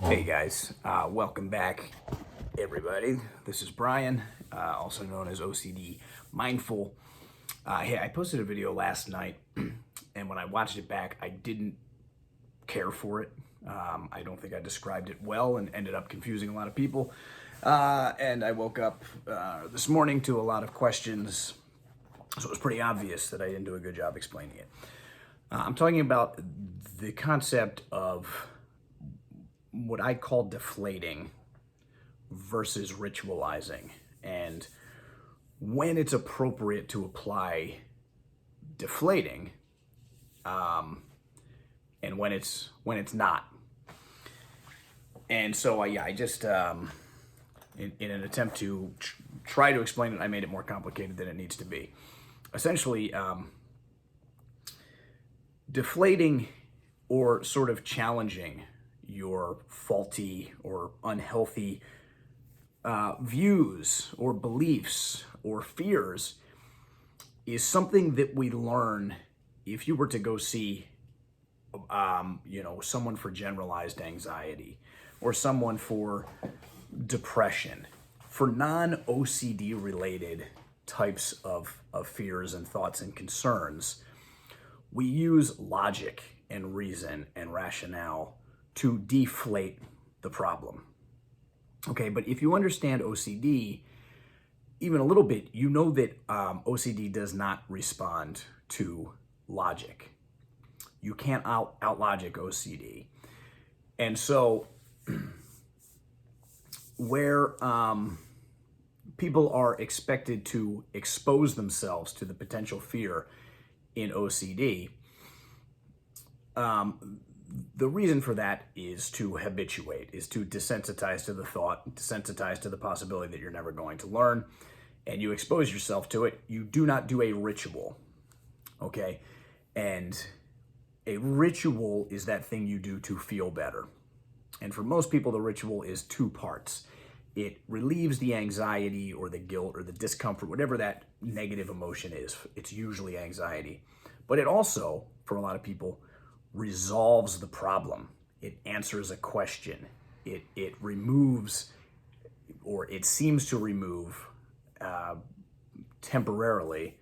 Hey guys, welcome back, everybody. This is Brian, also known as OCD Mindful. Hey, I posted a video last night, and when I watched it back, I didn't care for it. I don't think I described it well and ended up confusing a lot of people. And I woke up this morning to a lot of questions, so it was pretty obvious that I didn't do a good job explaining it. I'm talking about the concept of what I call deflating versus ritualizing, and when it's appropriate to apply deflating, and when it's not. And so I just in an attempt to try to explain it, I made it more complicated than it needs to be. Essentially, deflating or sort of challenging your faulty or unhealthy views or beliefs or fears is something that we learn if you were to go see, someone for generalized anxiety or someone for depression, for non-OCD related types of fears and thoughts and concerns. We use logic and reason and rationale to deflate the problem. Okay, but if you understand OCD even a little bit, you know that OCD does not respond to logic. You can't out logic OCD. And so where people are expected to expose themselves to the potential fear in OCD, the reason for that is to habituate, is to desensitize to the thought, desensitize to the possibility that you're never going to learn, and you expose yourself to it. You do not do a ritual, okay? And a ritual is that thing you do to feel better. And for most people, the ritual is two parts. It relieves the anxiety or the guilt or the discomfort, whatever that negative emotion is. It's usually anxiety. But it also, for a lot of people, resolves the problem. It answers a question. It removes, or it seems to remove temporarily,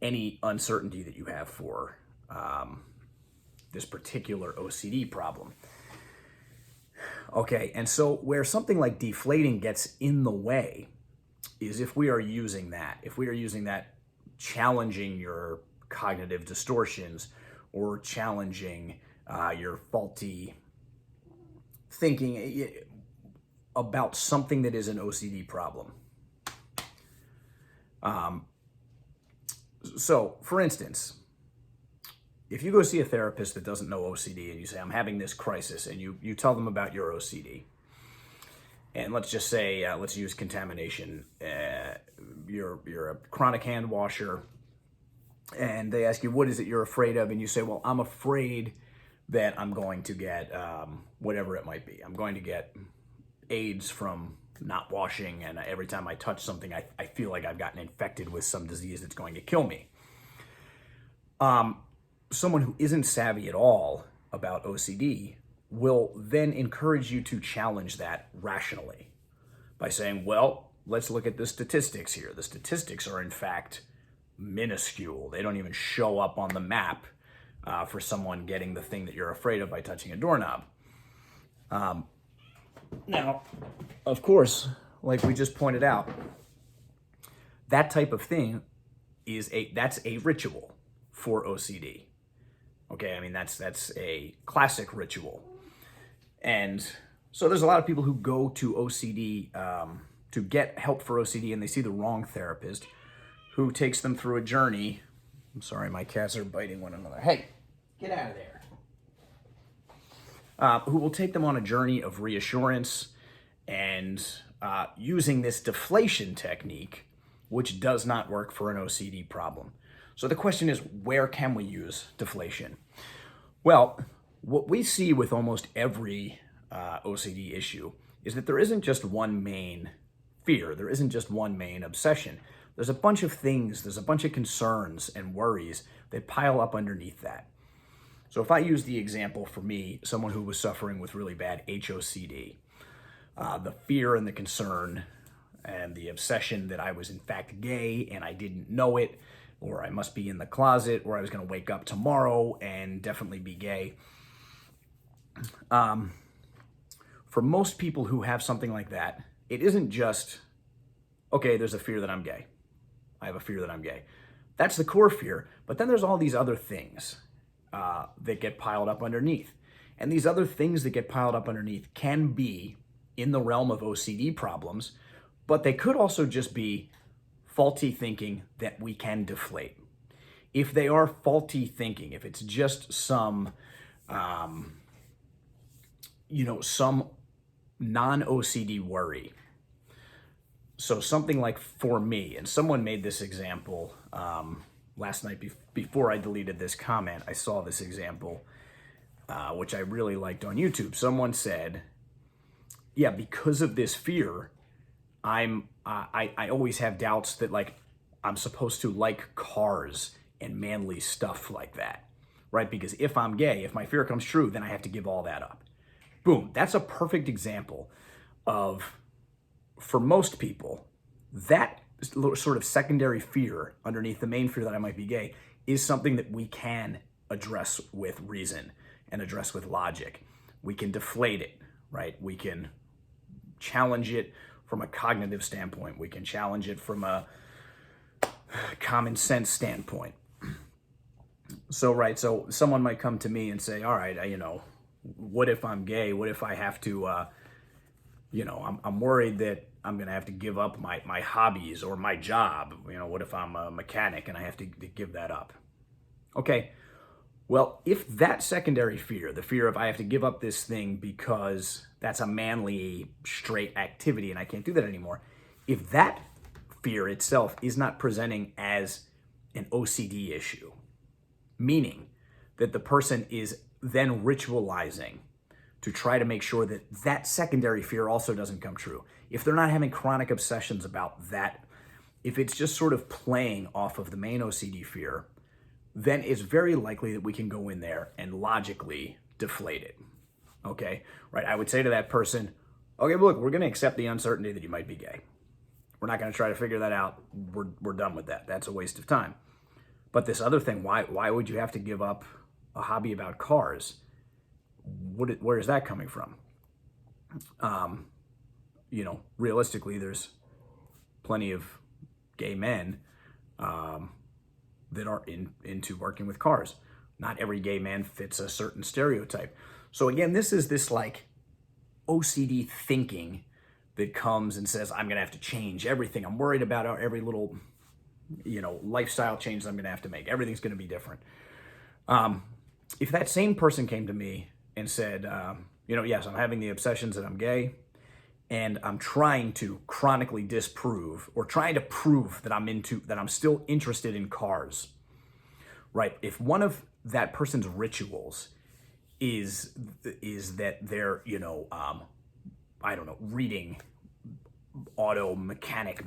any uncertainty that you have for this particular OCD problem. Okay, and so where something like deflating gets in the way is if we are using that challenging your cognitive distortions or challenging your faulty thinking about something that is an OCD problem. So, for instance, if you go see a therapist that doesn't know OCD and you say, I'm having this crisis, and you tell them about your OCD, and let's just say, let's use contamination. You're a chronic hand washer, and they ask you, what is it you're afraid of? And you say, well, I'm afraid that I'm going to get whatever it might be. I'm going to get AIDS from not washing, and every time I touch something, I feel like I've gotten infected with some disease that's going to kill me. Someone who isn't savvy at all about OCD will then encourage you to challenge that rationally by saying, well, let's look at the statistics here. The statistics are in fact minuscule. They don't even show up on the map for someone getting the thing that you're afraid of by touching a doorknob. Now, of course, like we just pointed out, that type of thing that's a ritual for OCD. Okay, I mean, that's a classic ritual. And so there's a lot of people who go to OCD to get help for OCD, and they see the wrong therapist who takes them through a journey. I'm sorry, my cats are biting one another. Hey, get out of there. Who will take them on a journey of reassurance and using this deflation technique, which does not work for an OCD problem. So the question is, where can we use deflation? Well, what we see with almost every OCD issue is that there isn't just one main fear. There isn't just one main obsession. There's a bunch of things, there's a bunch of concerns and worries that pile up underneath that. So if I use the example for me, someone who was suffering with really bad HOCD, the fear and the concern and the obsession that I was in fact gay and I didn't know it, or I must be in the closet, or I was going to wake up tomorrow and definitely be gay. For most people who have something like that, it isn't just, okay, there's a fear that I'm gay. I have a fear that I'm gay. That's the core fear, but then there's all these other things that get piled up underneath. And these other things that get piled up underneath can be in the realm of OCD problems, but they could also just be faulty thinking that we can deflate. If they are faulty thinking, if it's just some, some non-OCD worry. So something like for me, and someone made this example last night before I deleted this comment, I saw this example, which I really liked on YouTube. Someone said, yeah, because of this fear, I always have doubts that like I'm supposed to like cars and manly stuff like that, right? Because if I'm gay, if my fear comes true, then I have to give all that up. Boom, that's a perfect example of, for most people, that sort of secondary fear underneath the main fear that I might be gay is something that we can address with reason and address with logic. We can deflate it, right? We can challenge it from a cognitive standpoint. We can challenge it from a common sense standpoint. So, right, so someone might come to me and say, all right, what if I'm gay? What if I have to, I'm worried that I'm going to have to give up my hobbies or my job. What if I'm a mechanic and I have to give that up? Okay, well, if that secondary fear, the fear of I have to give up this thing because that's a manly, straight activity and I can't do that anymore, if that fear itself is not presenting as an OCD issue, meaning that the person is then ritualizing to try to make sure that that secondary fear also doesn't come true. If they're not having chronic obsessions about that, if it's just sort of playing off of the main OCD fear, then it's very likely that we can go in there and logically deflate it, okay? Right, I would say to that person, okay, look, we're gonna accept the uncertainty that you might be gay. We're not gonna try to figure that out. We're done with that. That's a waste of time. But this other thing, why would you have to give up a hobby about cars? Where is that coming from? Realistically, there's plenty of gay men that are into working with cars. Not every gay man fits a certain stereotype. So again, this is this like OCD thinking that comes and says, I'm gonna have to change everything. I'm worried about every little, lifestyle change that I'm gonna have to make. Everything's gonna be different. If that same person came to me and said, yes, I'm having the obsessions that I'm gay, and I'm trying to chronically disprove or trying to prove that I'm still interested in cars, right? If one of that person's rituals is that they're, reading auto mechanic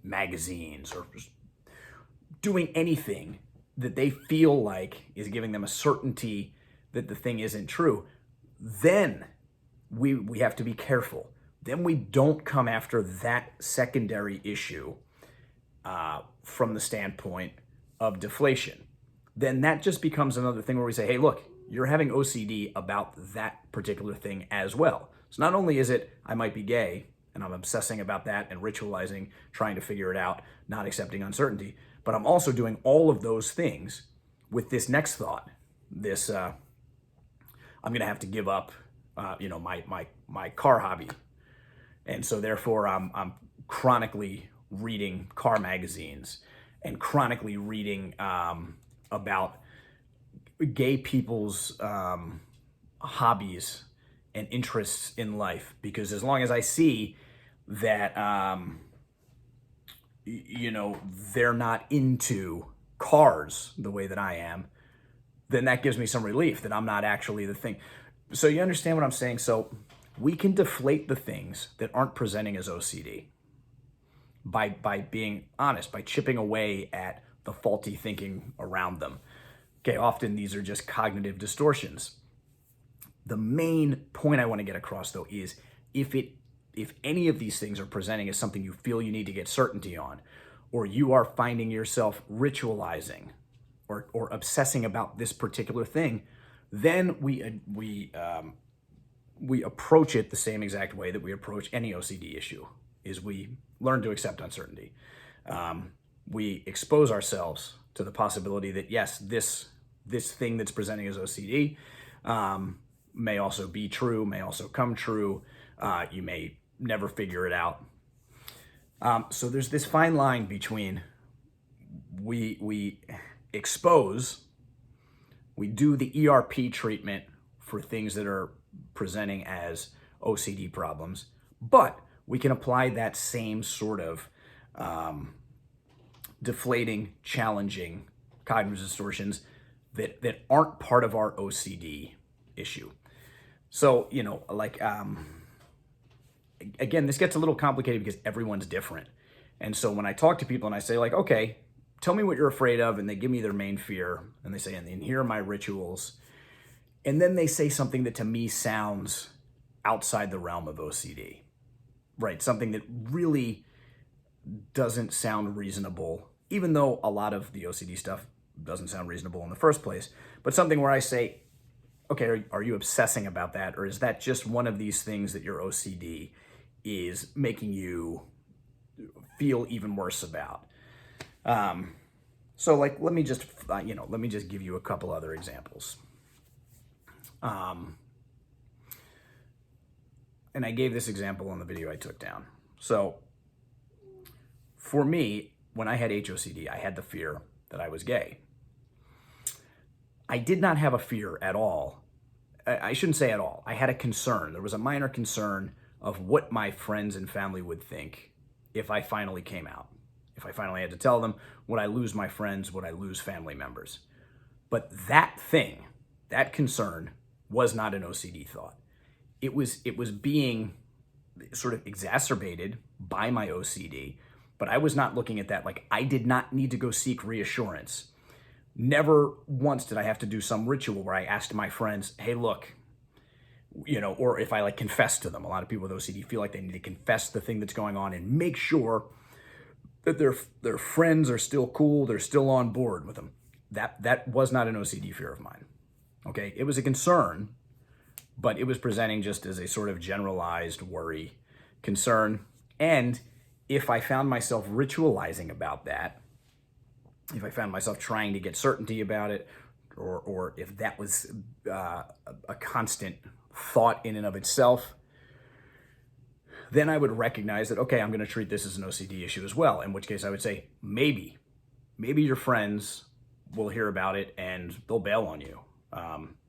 magazines or just doing anything that they feel like is giving them a certainty that the thing isn't true, then we have to be careful. Then we don't come after that secondary issue from the standpoint of deflation. Then that just becomes another thing where we say, hey, look, you're having OCD about that particular thing as well. So not only is it I might be gay and I'm obsessing about that and ritualizing, trying to figure it out, not accepting uncertainty, but I'm also doing all of those things with this next thought, this I'm going to have to give up, my car hobby, and so therefore I'm chronically reading car magazines and chronically reading about gay people's hobbies and interests in life, because as long as I see that they're not into cars the way that I am, then that gives me some relief that I'm not actually the thing. So you understand what I'm saying? So we can deflate the things that aren't presenting as OCD by being honest, by chipping away at the faulty thinking around them. Okay, often these are just cognitive distortions. The main point I want to get across, though, is if any of these things are presenting as something you feel you need to get certainty on, or you are finding yourself ritualizing or obsessing about this particular thing, then we approach it the same exact way that we approach any OCD issue, is we learn to accept uncertainty. We expose ourselves to the possibility that, yes, this thing that's presenting as OCD may also be true, may also come true. You may never figure it out. So there's this fine line between we expose, we do the ERP treatment for things that are presenting as OCD problems, but we can apply that same sort of deflating, challenging cognitive distortions that aren't part of our OCD issue. So, again, this gets a little complicated because everyone's different. And so when I talk to people and I say, like, okay, tell me what you're afraid of, and they give me their main fear, and they say, and here are my rituals, and then they say something that to me sounds outside the realm of OCD, right? Something that really doesn't sound reasonable, even though a lot of the OCD stuff doesn't sound reasonable in the first place, but something where I say, okay, are you obsessing about that? Or is that just one of these things that your OCD is making you feel even worse about? So like, let me just give you a couple other examples. And I gave this example on the video I took down. So for me, when I had HOCD, I had the fear that I was gay. I did not have a fear at all. I shouldn't say at all. I had a concern. There was a minor concern of what my friends and family would think if I finally came out. If I finally had to tell them, would I lose my friends? Would I lose family members? But that thing, that concern, was not an OCD thought. It was being sort of exacerbated by my OCD, but I was not looking at that like I did not need to go seek reassurance. Never once did I have to do some ritual where I asked my friends, hey, look, or if I like confess to them. A lot of people with OCD feel like they need to confess the thing that's going on and make sure that their friends are still cool, they're still on board with them. That was not an OCD fear of mine. Okay, it was a concern, but it was presenting just as a sort of generalized worry, concern. And if I found myself ritualizing about that, if I found myself trying to get certainty about it, or if that was a constant thought in and of itself, then I would recognize that, okay, I'm going to treat this as an OCD issue as well, in which case I would say, maybe your friends will hear about it and they'll bail on you.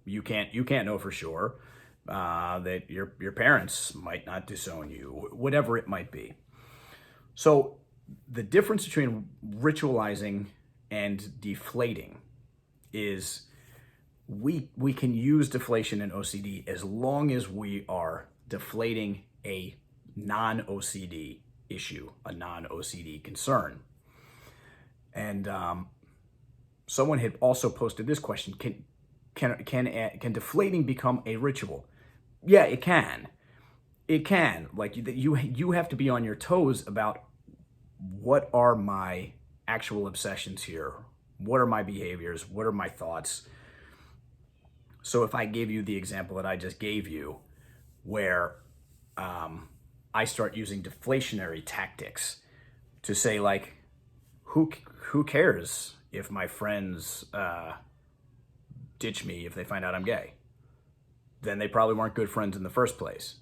You can't know for sure that your parents might not disown you, whatever it might be. So the difference between ritualizing and deflating is we can use deflation in OCD as long as we are deflating a non-OCD issue, a non-OCD concern. And someone had also posted this question: Can deflating become a ritual? Yeah, it can. It can. Like you have to be on your toes about what are my actual obsessions here? What are my behaviors? What are my thoughts? So if I gave you the example that I just gave you, where I start using deflationary tactics to say, like, who cares if my friends ditch me if they find out I'm gay? Then they probably weren't good friends in the first place,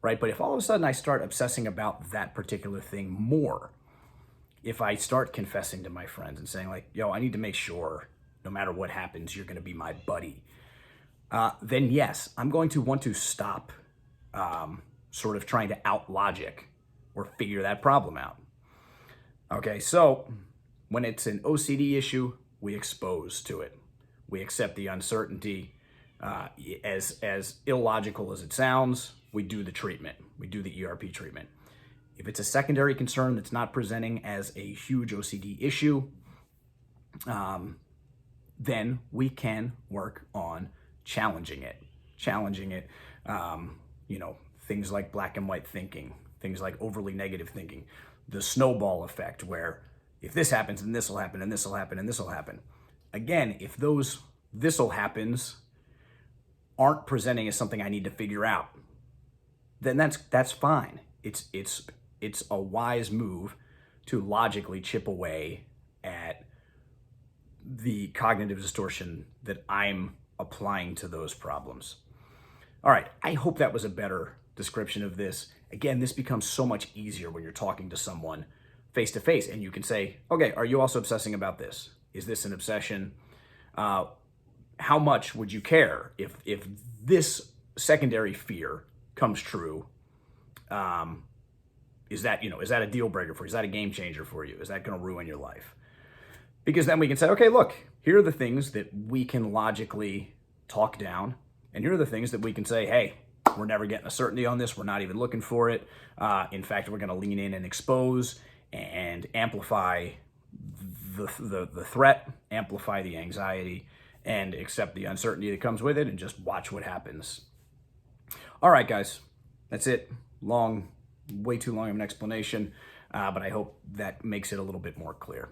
right? But if all of a sudden I start obsessing about that particular thing more, if I start confessing to my friends and saying, like, yo, I need to make sure no matter what happens, you're going to be my buddy, then yes, I'm going to want to stop sort of trying to out logic or figure that problem out. Okay, so when it's an OCD issue, we expose to it. We accept the uncertainty. As illogical as it sounds, we do the treatment. We do the ERP treatment. If it's a secondary concern that's not presenting as a huge OCD issue, then we can work on challenging it. Things like black and white thinking, things like overly negative thinking, the snowball effect, where if this happens, then this will happen, and this will happen, and this will happen. Again, if those this'll happens aren't presenting as something I need to figure out, then that's fine. It's a wise move to logically chip away at the cognitive distortion that I'm applying to those problems. All right, I hope that was a better description of this. Again, this becomes so much easier when you're talking to someone face to face, and you can say, okay, are you also obsessing about this? Is this an obsession? How much would you care if this secondary fear comes true? Is that a deal breaker for you? Is that a game changer for you? Is that going to ruin your life? Because then we can say, okay, look, here are the things that we can logically talk down, and here are the things that we can say, hey, we're never getting a certainty on this. We're not even looking for it. In fact, we're going to lean in and expose and amplify the threat, amplify the anxiety, and accept the uncertainty that comes with it, and just watch what happens. All right, guys, that's it. Way too long of an explanation, but I hope that makes it a little bit more clear.